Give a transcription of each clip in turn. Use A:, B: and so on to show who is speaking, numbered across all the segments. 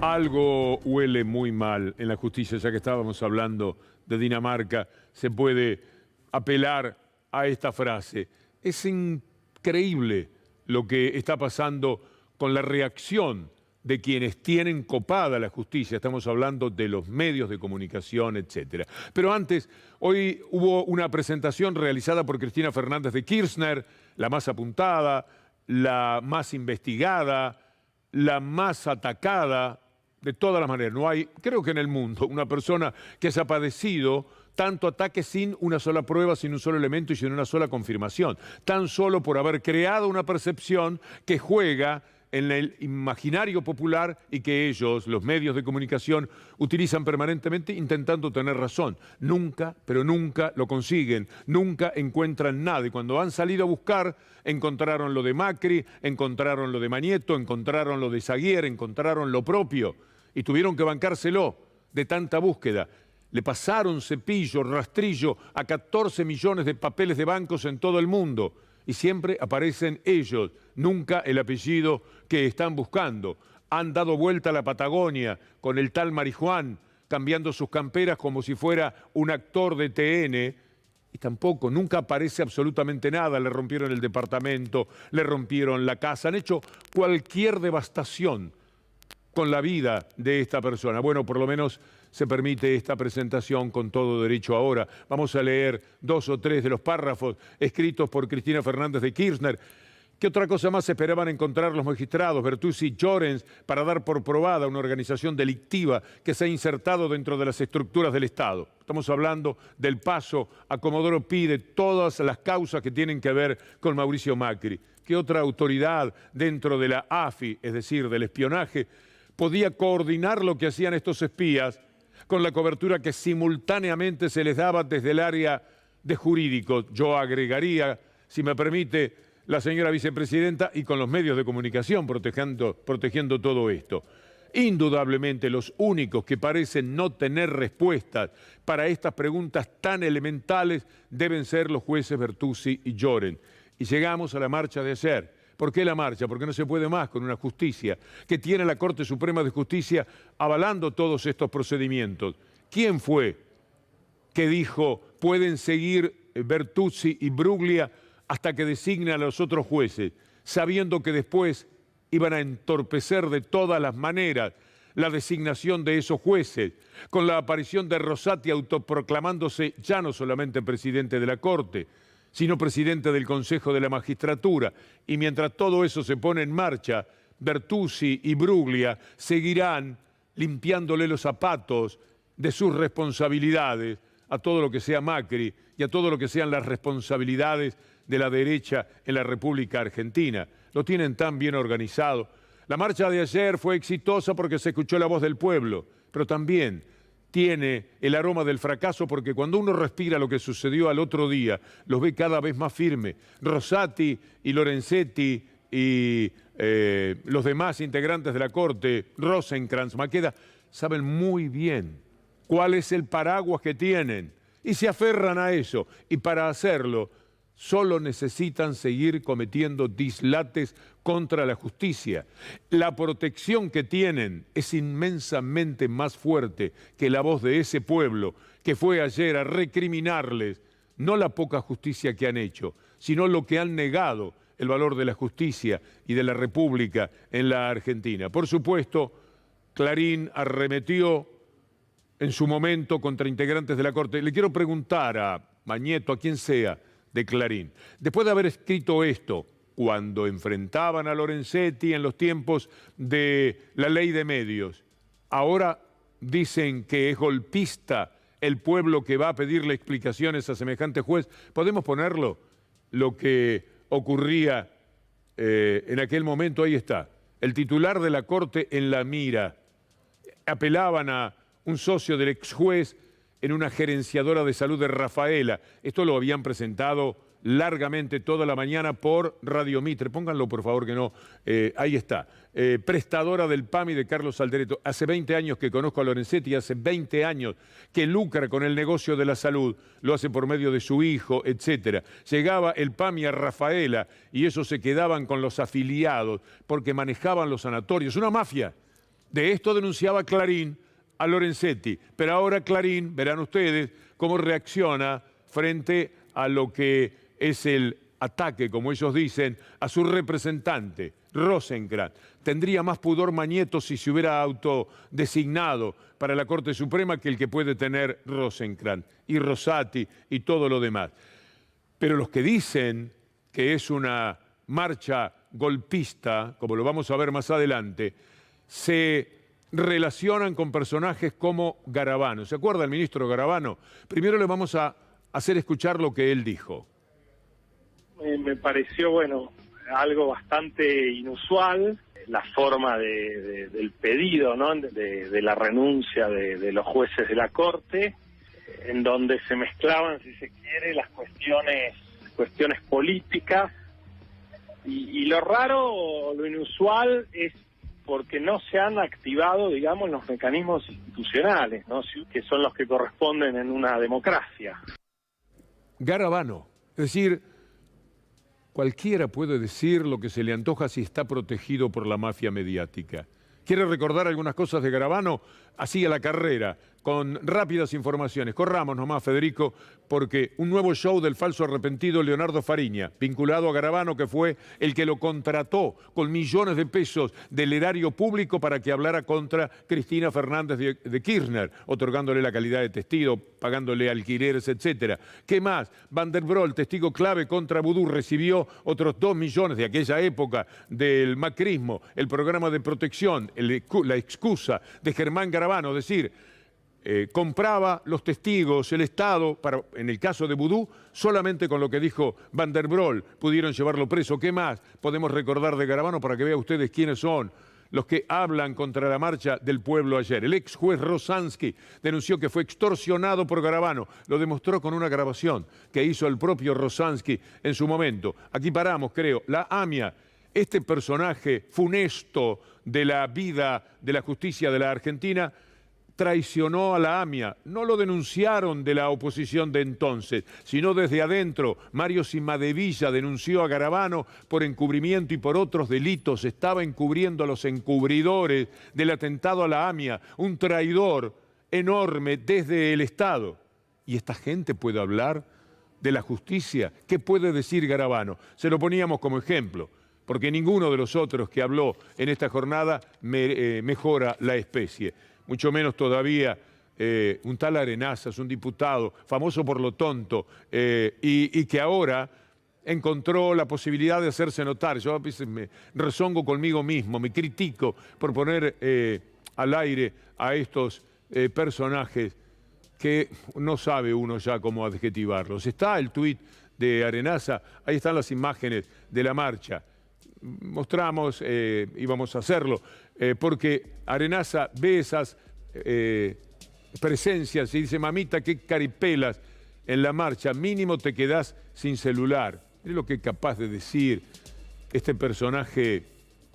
A: Algo huele muy mal en la justicia, ya que estábamos hablando de Dinamarca, se puede apelar a esta frase. Es increíble lo que está pasando con la reacción de quienes tienen copada la justicia. Estamos hablando de los medios de comunicación, etcétera. Pero antes, hoy hubo una presentación realizada por Cristina Fernández de Kirchner, la más apuntada, la más investigada, la más atacada, de todas las maneras. No hay, creo que en el mundo, una persona que haya padecido tanto ataque sin una sola prueba, sin un solo elemento y sin una sola confirmación. Tan solo por haber creado una percepción que juega en el imaginario popular y que ellos, los medios de comunicación, utilizan permanentemente intentando tener razón. Nunca, pero nunca lo consiguen, nunca encuentran nada. Y cuando han salido a buscar, encontraron lo de Macri, encontraron lo de Mañeto, encontraron lo de Saguier, encontraron lo propio. Y tuvieron que bancárselo de tanta búsqueda. Le pasaron cepillo, rastrillo a 14 millones de papeles de bancos en todo el mundo. Y siempre aparecen ellos, nunca el apellido que están buscando. Han dado vuelta a la Patagonia con el tal Marijuán, cambiando sus camperas como si fuera un actor de TN. Y tampoco, nunca aparece absolutamente nada. Le rompieron el departamento, le rompieron la casa, han hecho cualquier devastación con la vida de esta persona. Bueno, por lo menos se permite esta presentación con todo derecho ahora. Vamos a leer 2 o 3 de los párrafos escritos por Cristina Fernández de Kirchner. ¿Qué otra cosa más esperaban encontrar los magistrados Bertuzzi y Llorens para dar por probada una organización delictiva que se ha insertado dentro de las estructuras del Estado? Estamos hablando del paso a Comodoro Pi, de todas las causas que tienen que ver con Mauricio Macri. ¿Qué otra autoridad dentro de la AFI, es decir, del espionaje, podía coordinar lo que hacían estos espías con la cobertura que simultáneamente se les daba desde el área de jurídico? Yo agregaría, si me permite, la señora vicepresidenta, y con los medios de comunicación protegiendo todo esto. Indudablemente los únicos que parecen no tener respuestas para estas preguntas tan elementales deben ser los jueces Bertuzzi y Llorens. Y llegamos a la marcha de ayer. ¿Por qué la marcha? Porque no se puede más con una justicia que tiene la Corte Suprema de Justicia avalando todos estos procedimientos. ¿Quién fue que dijo pueden seguir Bertuzzi y Bruglia hasta que designen a los otros jueces, sabiendo que después iban a entorpecer de todas las maneras la designación de esos jueces, con la aparición de Rosati autoproclamándose ya no solamente presidente de la Corte, sino presidente del Consejo de la Magistratura? Y mientras todo eso se pone en marcha, Bertuzzi y Bruglia seguirán limpiándole los zapatos de sus responsabilidades a todo lo que sea Macri y a todo lo que sean las responsabilidades de la derecha en la República Argentina. Lo tienen tan bien organizado. La marcha de ayer fue exitosa porque se escuchó la voz del pueblo, pero también tiene el aroma del fracaso porque cuando uno respira lo que sucedió al otro día, los ve cada vez más firmes. Rosati y Lorenzetti y los demás integrantes de la Corte, Rosenkrantz, Maqueda, saben muy bien cuál es el paraguas que tienen y se aferran a eso. Y para hacerlo, solo necesitan seguir cometiendo dislates contra la justicia. La protección que tienen es inmensamente más fuerte que la voz de ese pueblo que fue ayer a recriminarles no la poca justicia que han hecho, sino lo que han negado el valor de la justicia y de la República en la Argentina. Por supuesto, Clarín arremetió en su momento contra integrantes de la Corte. Le quiero preguntar a Mañeto, a quien sea, de Clarín, después de haber escrito esto, cuando enfrentaban a Lorenzetti en los tiempos de la ley de medios, ahora dicen que es golpista el pueblo que va a pedirle explicaciones a semejante juez. ¿Podemos ponerlo? Lo que ocurría en aquel momento, ahí está. El titular de la Corte en la mira. Apelaban a un socio del ex juez en una gerenciadora de salud de Rafaela. Esto lo habían presentado largamente toda la mañana por Radio Mitre. Pónganlo, por favor, que no. Ahí está. Prestadora del PAMI de Carlos Aldereto. Hace 20 años que conozco a Lorenzetti, hace 20 años que lucra con el negocio de la salud. Lo hace por medio de su hijo, etcétera. Llegaba el PAMI a Rafaela y esos se quedaban con los afiliados porque manejaban los sanatorios. Una mafia De esto denunciaba Clarín a Lorenzetti, pero ahora Clarín, verán ustedes cómo reacciona frente a lo que es el ataque, como ellos dicen, a su representante, Rosenkrantz. Tendría más pudor Mañeto si se hubiera autodesignado para la Corte Suprema que el que puede tener Rosenkrantz y Rosati y todo lo demás. Pero los que dicen que es una marcha golpista, como lo vamos a ver más adelante, se relacionan con personajes como Garabano. ¿Se acuerda el ministro Garabano? Primero le vamos a hacer escuchar lo que él dijo.
B: Me pareció, bueno, algo bastante inusual, la forma del pedido, ¿no?, de la renuncia de los jueces de la Corte, en donde se mezclaban, si se quiere, las cuestiones políticas, y lo raro, lo inusual es porque no se han activado, digamos, los mecanismos institucionales, ¿no?, que son los que corresponden en una democracia.
A: Garabano, es decir, cualquiera puede decir lo que se le antoja si está protegido por la mafia mediática. ¿Quiere recordar algunas cosas de Garabano? Así a la carrera, con rápidas informaciones. Corramos nomás, Federico, porque un nuevo show del falso arrepentido Leonardo Fariña, vinculado a Garabano, que fue el que lo contrató con millones de pesos del erario público para que hablara contra Cristina Fernández de Kirchner, otorgándole la calidad de testigo, pagándole alquileres, etc. ¿Qué más? Van der Broel, testigo clave contra Vudú, recibió otros 2 millones de aquella época del macrismo, el programa de protección, la excusa de Germán Garabano, es decir, compraba los testigos, el Estado, en el caso de Vudú, solamente con lo que dijo Van der Broel pudieron llevarlo preso. ¿Qué más podemos recordar de Garabano para que vean ustedes quiénes son los que hablan contra la marcha del pueblo ayer? El ex juez Rosansky denunció que fue extorsionado por Garabano. Lo demostró con una grabación que hizo el propio Rosansky en su momento. Aquí paramos, creo. La AMIA, este personaje funesto de la vida de la justicia de la Argentina, traicionó a la AMIA. No lo denunciaron de la oposición de entonces, sino desde adentro. Mario Cimadevilla denunció a Garabano por encubrimiento y por otros delitos. Estaba encubriendo a los encubridores del atentado a la AMIA, un traidor enorme desde el Estado. ¿Y esta gente puede hablar de la justicia? ¿Qué puede decir Garabano? Se lo poníamos como ejemplo, porque ninguno de los otros que habló en esta jornada mejora la especie. Mucho menos todavía un tal Arenazas, un diputado famoso por lo tonto, y que ahora encontró la posibilidad de hacerse notar. Yo a veces me rezongo conmigo mismo, me critico por poner al aire a estos personajes que no sabe uno ya cómo adjetivarlos. Está el tuit de Arenaza, ahí están las imágenes de la marcha. Mostramos, íbamos a hacerlo, porque Arenaza ve esas presencias y dice: mamita, qué caripelas en la marcha, mínimo te quedás sin celular. Es lo que es capaz de decir este personaje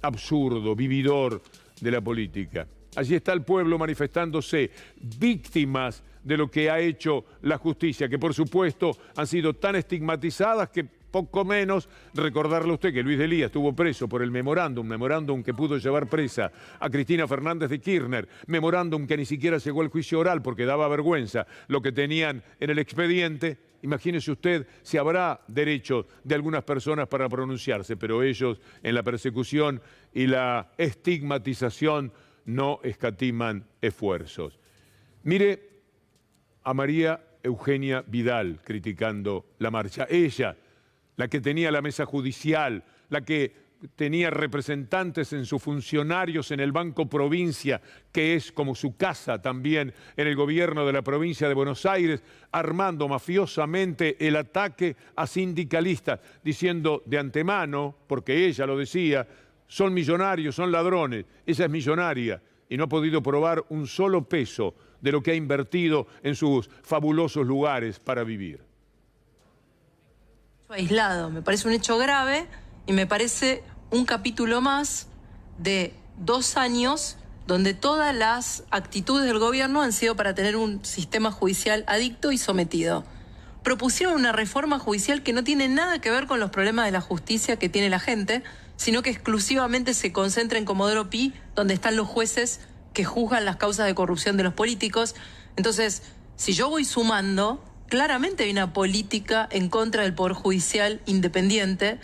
A: absurdo, vividor de la política. Allí está el pueblo manifestándose, víctimas de lo que ha hecho la justicia, que por supuesto han sido tan estigmatizadas que poco menos recordarle a usted que Luis Delía estuvo preso por el memorándum que pudo llevar presa a Cristina Fernández de Kirchner, memorándum que ni siquiera llegó al juicio oral porque daba vergüenza lo que tenían en el expediente. Imagínese usted si habrá derecho de algunas personas para pronunciarse, pero ellos en la persecución y la estigmatización no escatiman esfuerzos. Mire a María Eugenia Vidal criticando la marcha. Ella, la que tenía la mesa judicial, la que tenía representantes en sus funcionarios en el Banco Provincia, que es como su casa también en el gobierno de la provincia de Buenos Aires, armando mafiosamente el ataque a sindicalistas, diciendo de antemano, porque ella lo decía, son millonarios, son ladrones. Ella es millonaria y no ha podido probar un solo peso de lo que ha invertido en sus fabulosos lugares para vivir.
C: Aislado, me parece un hecho grave y me parece un capítulo más de 2 años donde todas las actitudes del gobierno han sido para tener un sistema judicial adicto y sometido. Propusieron una reforma judicial que no tiene nada que ver con los problemas de la justicia que tiene la gente, sino que exclusivamente se concentra en Comodoro Pi, donde están los jueces que juzgan las causas de corrupción de los políticos. Entonces, si yo voy sumando, claramente hay una política en contra del Poder Judicial independiente.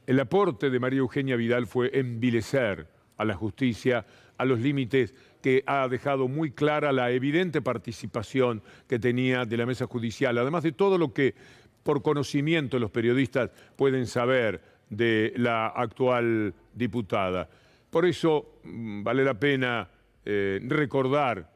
A: El aporte de María Eugenia Vidal fue envilecer a la justicia a los límites que ha dejado muy clara la evidente participación que tenía de la mesa judicial, además de todo lo que por conocimiento los periodistas pueden saber de la actual diputada. Por eso vale la pena recordar,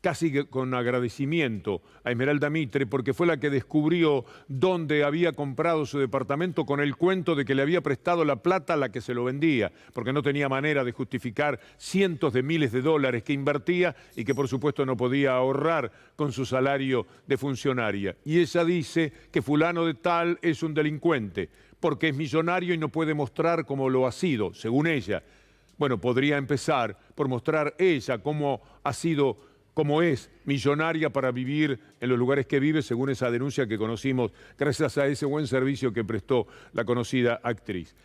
A: casi con agradecimiento, a Esmeralda Mitre, porque fue la que descubrió dónde había comprado su departamento con el cuento de que le había prestado la plata a la que se lo vendía, porque no tenía manera de justificar cientos de miles de dólares que invertía y que por supuesto no podía ahorrar con su salario de funcionaria. Y ella dice que fulano de tal es un delincuente, porque es millonario y no puede mostrar cómo lo ha sido, según ella. Bueno, podría empezar por mostrar ella cómo ha sido, cómo es millonaria para vivir en los lugares que vive, según esa denuncia que conocimos gracias a ese buen servicio que prestó la conocida actriz.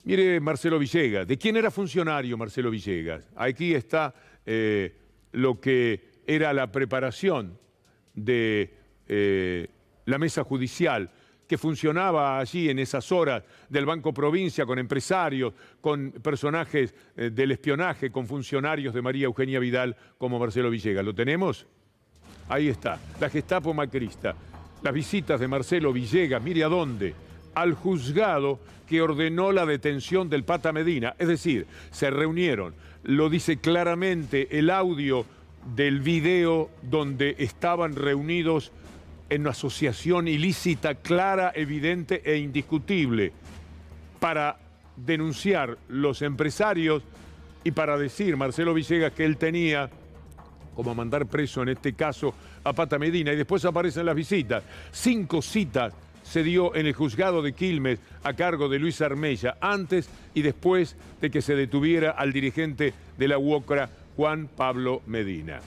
A: Mire, Marcelo Villegas, ¿de quién era funcionario Marcelo Villegas? Aquí está lo que era la preparación de la mesa judicial, que funcionaba allí en esas horas del Banco Provincia con empresarios, con personajes del espionaje, con funcionarios de María Eugenia Vidal como Marcelo Villegas. ¿Lo tenemos? Ahí está, la Gestapo macrista. Las visitas de Marcelo Villegas, mire a dónde, al juzgado que ordenó la detención del Pata Medina. Es decir, se reunieron, lo dice claramente el audio del video donde estaban reunidos en una asociación ilícita clara, evidente e indiscutible para denunciar los empresarios y para decir Marcelo Villegas que él tenía como mandar preso en este caso a Pata Medina, y después aparecen las visitas. 5 citas se dio en el juzgado de Quilmes a cargo de Luis Armella, antes y después de que se detuviera al dirigente de la UOCRA, Juan Pablo Medina.